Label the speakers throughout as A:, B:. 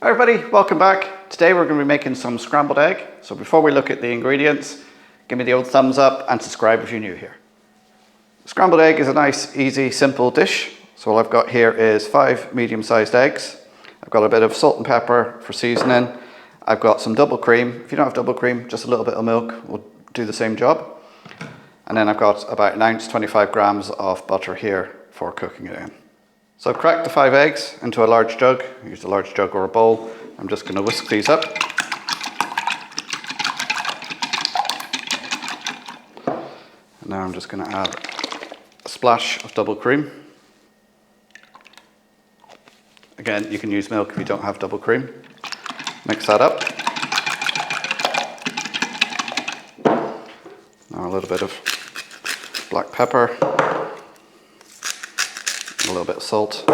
A: Hi everybody, welcome back. Today we're going to be making some scrambled egg. So before we look at the ingredients, give me the old thumbs up and subscribe if you're new here. Scrambled egg is a nice, easy, simple dish. So all I've got here is 5 medium-sized eggs. I've got a bit of salt and pepper for seasoning. I've got some double cream. If you don't have double cream, just a little bit of milk will do the same job. And then I've got about an ounce, 25 grams of butter here for cooking it in. So I've cracked the 5 eggs into a large jug. Use a large jug or a bowl. I'm just going to whisk these up. And now I'm just going to add a splash of double cream. Again, you can use milk if you don't have double cream. Mix that up. Now a little bit of black pepper. A little bit of salt.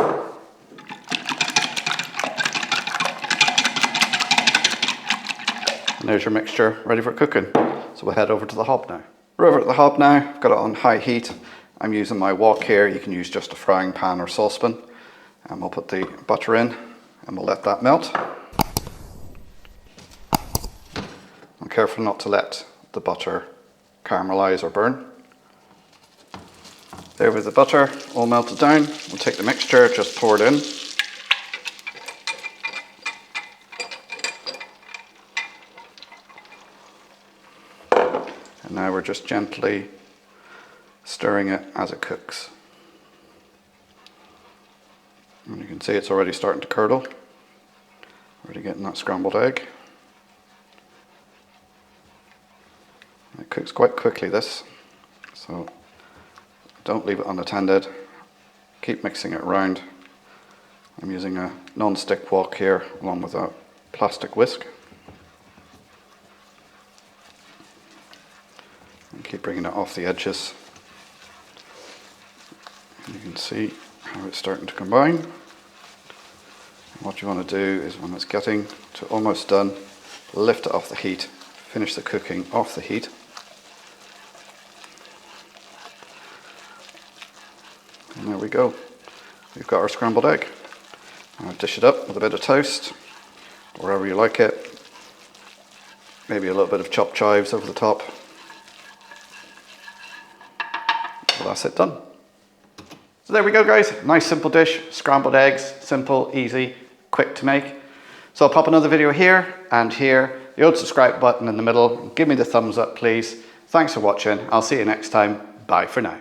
A: And there's your mixture ready for cooking. So we'll head over to the hob now. We're over at the hob now. I've got it on high heat. I'm using my wok here. You can use just a frying pan or saucepan. And we'll put the butter in and we'll let that melt. I'm careful not to let the butter caramelize or burn. There with the butter all melted down, we'll take the mixture, just pour it in. And now we're just gently stirring it as it cooks. And you can see it's already starting to curdle. Already getting that scrambled egg. It cooks quite quickly, this. So don't leave it unattended. Keep mixing it around. I'm using a non-stick wok here along with a plastic whisk. And keep bringing it off the edges. And you can see how it's starting to combine. And what you want to do is when it's getting to almost done, lift it off the heat, finish the cooking off the heat. And there we go. We've got our scrambled egg. Now dish it up with a bit of toast, wherever you like it. Maybe a little bit of chopped chives over the top. So that's it done. So there we go, guys. Nice simple dish, scrambled eggs, simple, easy, quick to make. So I'll pop another video here and here. The old subscribe button in the middle. Give me the thumbs up, please. Thanks for watching. I'll see you next time. Bye for now.